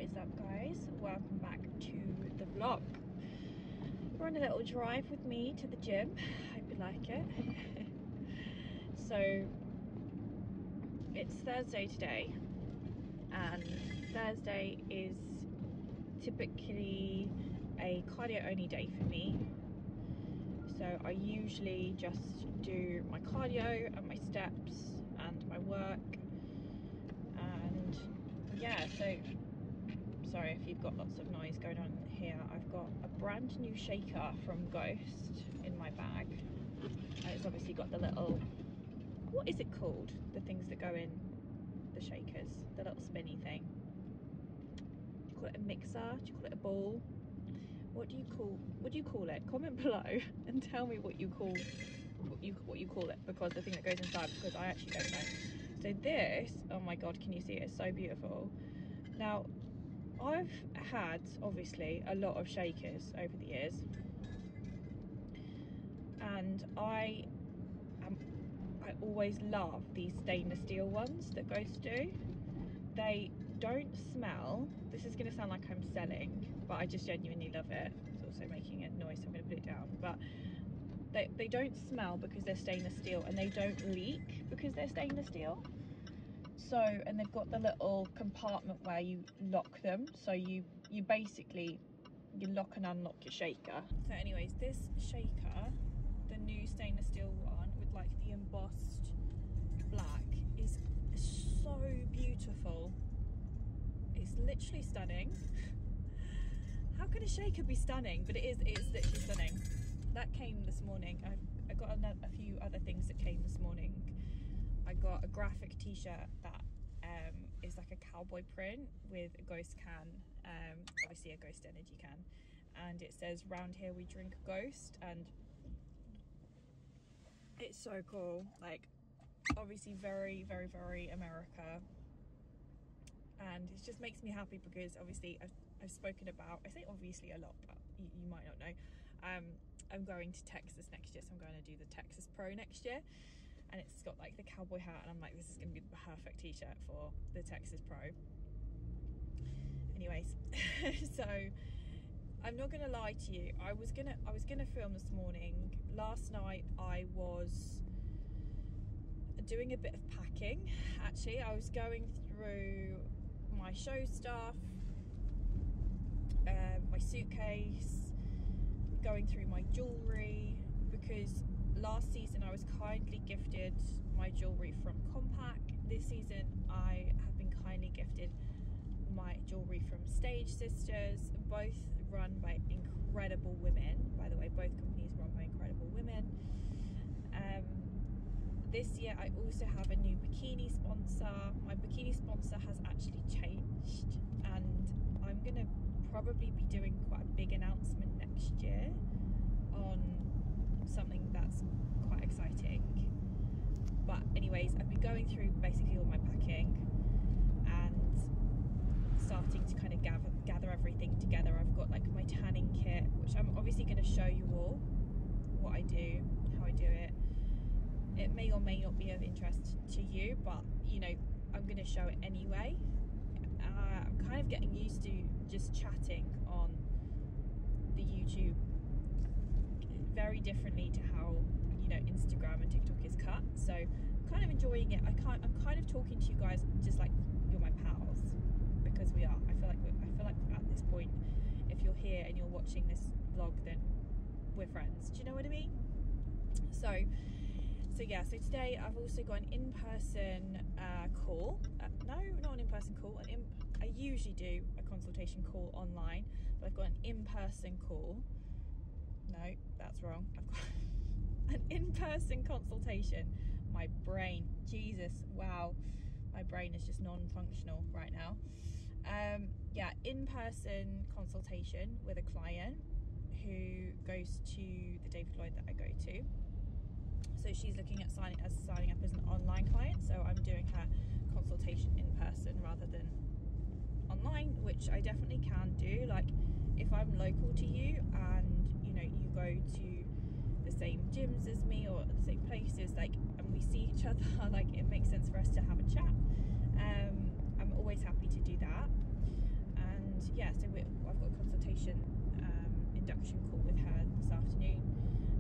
is up, guys? Welcome back to the vlog. We're on a little drive with me to the gym. Hope you like it. So it's Thursday today, and Thursday is typically a cardio only day for me. So I usually just do my cardio and my steps and my work, and yeah, so sorry if you've got lots of noise going on here. I've got a brand new shaker from Ghost in my bag, and it's obviously got the little, what is it called, the things that go in the shakers, the little spinny thing. Do you call it a mixer? Do you call it a ball? What do you call it? Comment below and tell me what you call it, because the thing that goes inside, because I actually don't know. So this, oh my god, can you see it? It's so beautiful. Now, I've had obviously a lot of shakers over the years, and I always love these stainless steel ones that Ghost do. They don't smell, this is going to sound like I'm selling, but I just genuinely love it. It's also making a noise, so I'm going to put it down. But they don't smell because they're stainless steel, and they don't leak because they're stainless steel. So, and they've got the little compartment where you lock them, so you basically lock and unlock your shaker. So anyways, this shaker, the new stainless steel one with like the embossed black, is so beautiful. It's literally stunning. How can a shaker be stunning? But it's literally stunning. That came this morning. I got a few other things that came this morning. I got a graphic t-shirt that is like a cowboy print with a Ghost can, obviously a Ghost energy can, and it says "Round here we drink Ghost," and it's so cool. Like, obviously very, very, very America, and it just makes me happy because obviously I've spoken about, I say obviously a lot, but you might not know, I'm going to Texas next year, so I'm going to do the Texas Pro next year, and it's got like the cowboy hat, and I'm like, this is going to be the perfect t-shirt for the Texas Pro. Anyways, so I'm not gonna lie to you, I was gonna film this morning. Last night I was doing a bit of packing. Actually, I was going through my show stuff, my suitcase, going through my jewellery, because last season I was kindly gifted my jewellery from Compact. This season I have been kindly gifted my jewellery from Stage Sisters, both run by incredible women. By the way, both companies run by incredible women. This year I also have a new bikini sponsor. My bikini sponsor has actually changed, and I'm gonna probably be doing quite a big announcement next year on something that's quite exciting. But anyways, I've been going through basically all my packing and starting to kind of gather everything together. I've got like my tanning kit, which I'm obviously going to show you all what I do, how I do it. It may or may not be of interest to you, but you know, I'm going to show it anyway. I'm kind of getting used to just chatting on the YouTube very differently to how, you know, Instagram and TikTok is cut. So I'm kind of enjoying it. I'm kind of talking to you guys just like you're my pals, because we are. I feel like at this point, if you're here and you're watching this vlog, then we're friends. Do you know what I mean? So yeah, so today I've also got an in-person call. No, not an in-person call. I usually do a consultation call online, but I've got an in-person call. No, that's wrong. I've got an in-person consultation. My brain, Jesus, wow. My brain is just non-functional right now. Yeah, in-person consultation with a client who goes to the David Lloyd that I go to. So she's looking at signing up as an online client, so I'm doing her consultation in person rather than online, which I definitely can do. Like, if I'm local to you and you know you go to the same gyms as me or the same places, like, and we see each other, like, it makes sense for us to have a chat. I'm always happy to do that. And yeah, so I've got a consultation induction call with her this afternoon.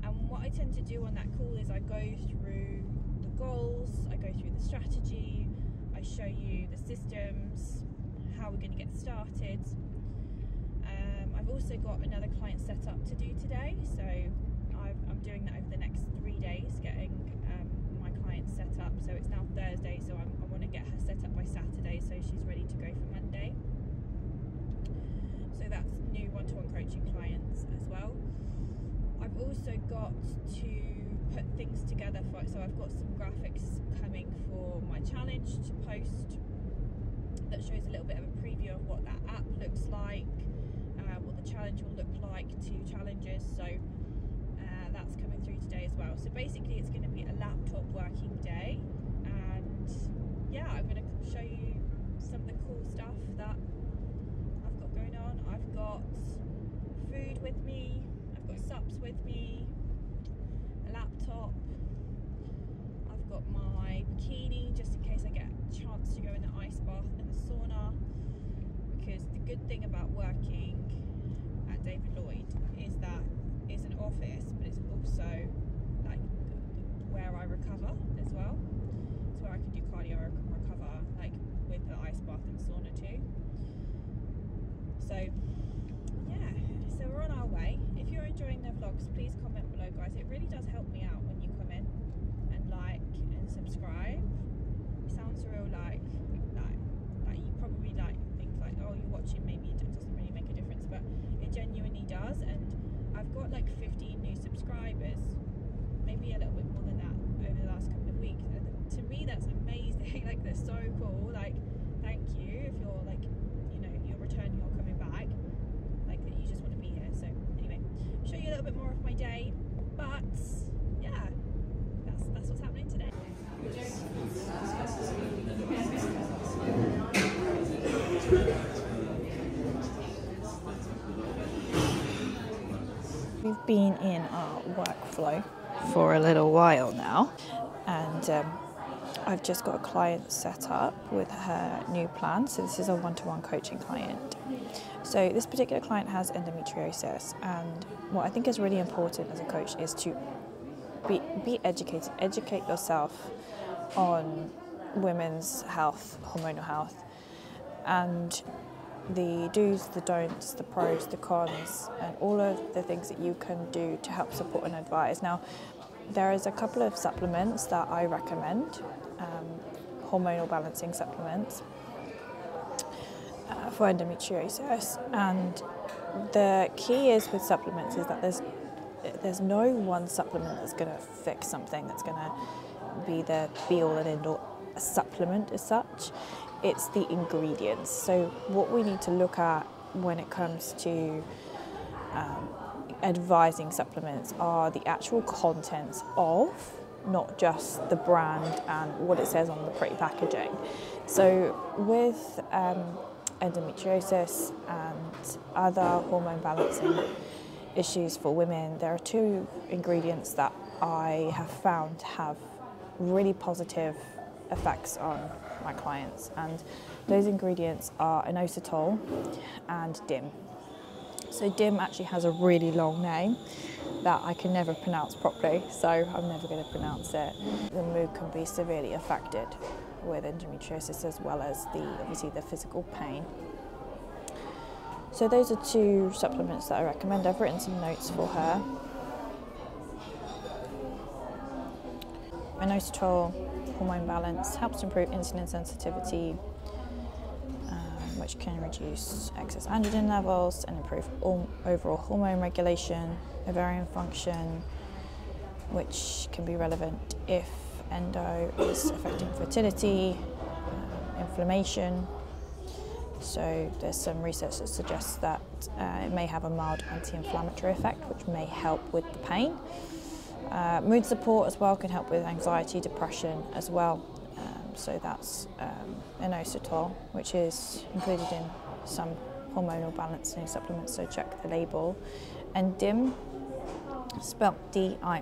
And what I tend to do on that call is I go through the goals, I go through the strategy, I show you the systems, how we're going to get started. I've also got another client set up to do today, so I'm doing that over the next 3 days, getting my client set up. So it's now Thursday, so I want to get her set up by Saturday so she's ready to go for Monday. So that's new one-to-one coaching clients as well. I've also got to put things together so I've got some graphics coming for my challenge to post that shows a little bit of a preview of what that app looks like, what the challenge will look like, 2 challenges, so that's coming through today as well. So basically it's going to be a laptop working day, and yeah, I'm going to show you some of the cool stuff that I've got going on. I've got food with me, I've got sups with me, a laptop, I've got my bikini just in case I get a chance to go in the ice bath and the sauna, because the good thing about working at David Lloyd is that it's an office, but it's also like where I recover as well. It's where I can do cardio recover, like with the ice bath and sauna too. So yeah, so we're on our way. If you're enjoying the vlogs, please comment below, guys. It really does help me out when you comment and like and subscribe. It sounds real like you probably like think like, oh, you're watching, maybe it doesn't really make a difference, but it genuinely does. And I've got like 15 new subscribers, maybe a little bit more than that over the last couple of weeks. And to me, that's amazing. Like, that's so cool. Like, thank you if you're like, you know, you're returning or coming back, like that you just want to be here. So anyway, I'll show you a little bit more of my day, but yeah, that's what's happening today. We've been in our workflow for a little while now, and I've just got a client set up with her new plan. So this is a one-to-one coaching client. So this particular client has endometriosis, and what I think is really important as a coach is to be educated, educate yourself on women's health, hormonal health, and the do's, the don'ts, the pros, the cons, and all of the things that you can do to help support and advise. Now, there is a couple of supplements that I recommend, hormonal balancing supplements for endometriosis, and the key is with supplements is that there's no one supplement that's going to fix something, that's going to be the be-all and end-all supplement as such. It's the ingredients. So what we need to look at when it comes to advising supplements are the actual contents of, not just the brand and what it says on the pretty packaging. So with endometriosis and other hormone balancing issues for women, there are 2 ingredients that I have found have really positive effects on my clients, and those ingredients are inositol and DIM. So DIM actually has a really long name that I can never pronounce properly, so I'm never going to pronounce it. The mood can be severely affected with endometriosis, as well as obviously the physical pain. So those are 2 supplements that I recommend. I've written some notes for her. Inositol, hormone balance, helps improve insulin sensitivity, which can reduce excess androgen levels and improve overall hormone regulation, ovarian function, which can be relevant if endo is affecting fertility, inflammation. So there's some research that suggests that it may have a mild anti-inflammatory effect, which may help with the pain. Mood support as well can help with anxiety, depression as well. So that's inositol, which is included in some hormonal balancing supplements, so check the label. And DIM, spelt D-I-I-N-D-O-L-Y-L,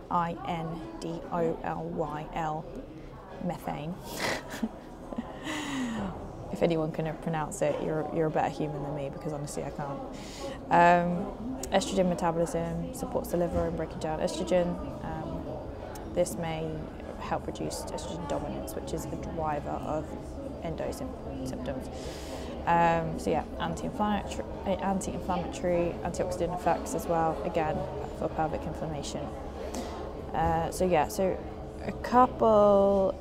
methane. if anyone can pronounce it, you're a better human than me, because honestly I can't. Estrogen metabolism supports the liver in breaking down estrogen. This may help reduce estrogen dominance, which is a driver of endo symptoms. So yeah, anti-inflammatory, antioxidant effects as well, again for pelvic inflammation. So a couple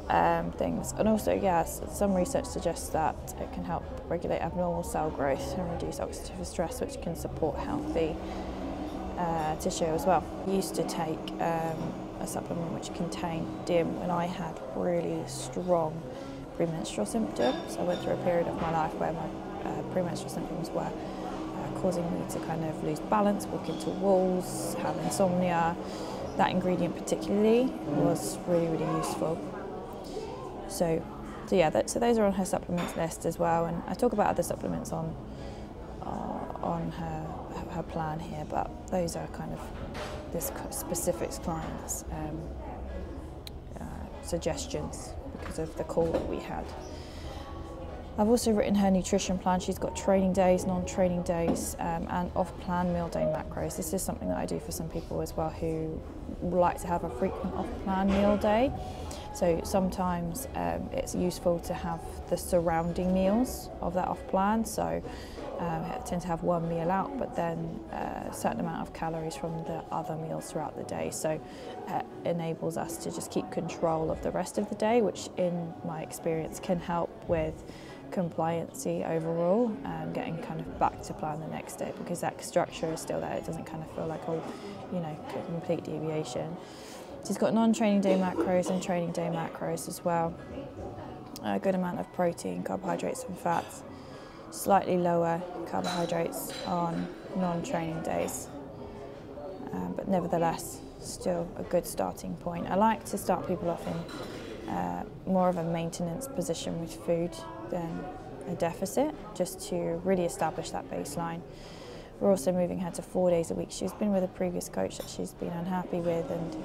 things, and also yes, some research suggests that it can help regulate abnormal cell growth and reduce oxidative stress, which can support healthy tissue as well. I used to take a supplement which contained DIM when I had really strong premenstrual symptoms. I went through a period of my life where my premenstrual symptoms were causing me to kind of lose balance, walk into walls, have insomnia. That ingredient particularly was really, really useful. So those are on her supplements list as well, and I talk about other supplements on her plan here, but those are kind of this specific client's suggestions because of the call that we had. I've also written her nutrition plan. She's got training days, non-training days, and off-plan meal day macros. This is something that I do for some people as well who like to have a frequent off-plan meal day. So sometimes it's useful to have the surrounding meals of that off-plan. So I tend to have one meal out, but then a certain amount of calories from the other meals throughout the day. So it enables us to just keep control of the rest of the day, which in my experience can help with compliancy overall, getting kind of back to plan the next day, because that structure is still there. It doesn't kind of feel like a complete deviation. She's got non-training day macros and training day macros as well. A good amount of protein, carbohydrates and fats. Slightly lower carbohydrates on non-training days, but nevertheless still a good starting point. I like to start people off in more of a maintenance position with food than a deficit, just to really establish that baseline. We're also moving her to 4 days a week. She's been with a previous coach that she's been unhappy with, and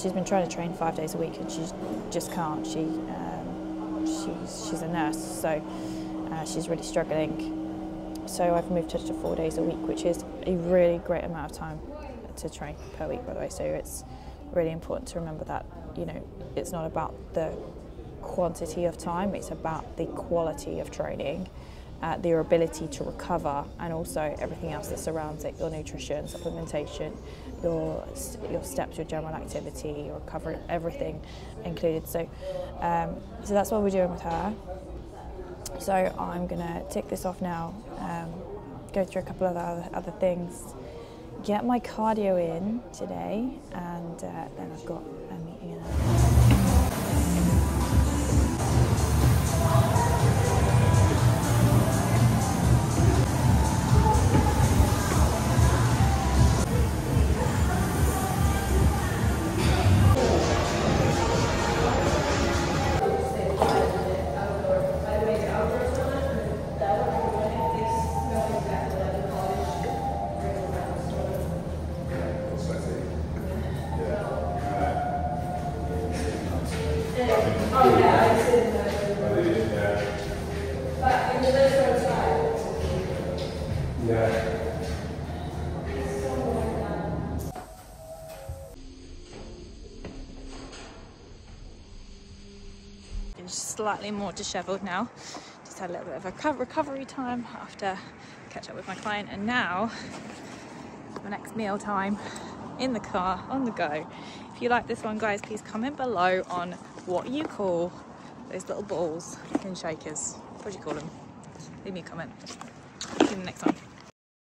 she's been trying to train 5 days a week, and she just can't. She's a nurse, so she's really struggling. So I've moved her to 4 days a week, which is a really great amount of time to train per week, by the way. So it's really important to remember that, it's not about the quantity of time, it's about the quality of training, your ability to recover, and also everything else that surrounds it, your nutrition, supplementation, your steps, your general activity, your recovery, everything included. So that's what we're doing with her. So I'm going to tick this off now, go through a couple of other things, get my cardio in today, and then I've got a meeting in a slightly more dishevelled now. Just had a little bit of a recovery time after catch up with my client, and now the next meal time in the car on the go. If you like this one, guys, please comment below on what you call those little balls in shakers. What do you call them? Leave me a comment. See you in the next one.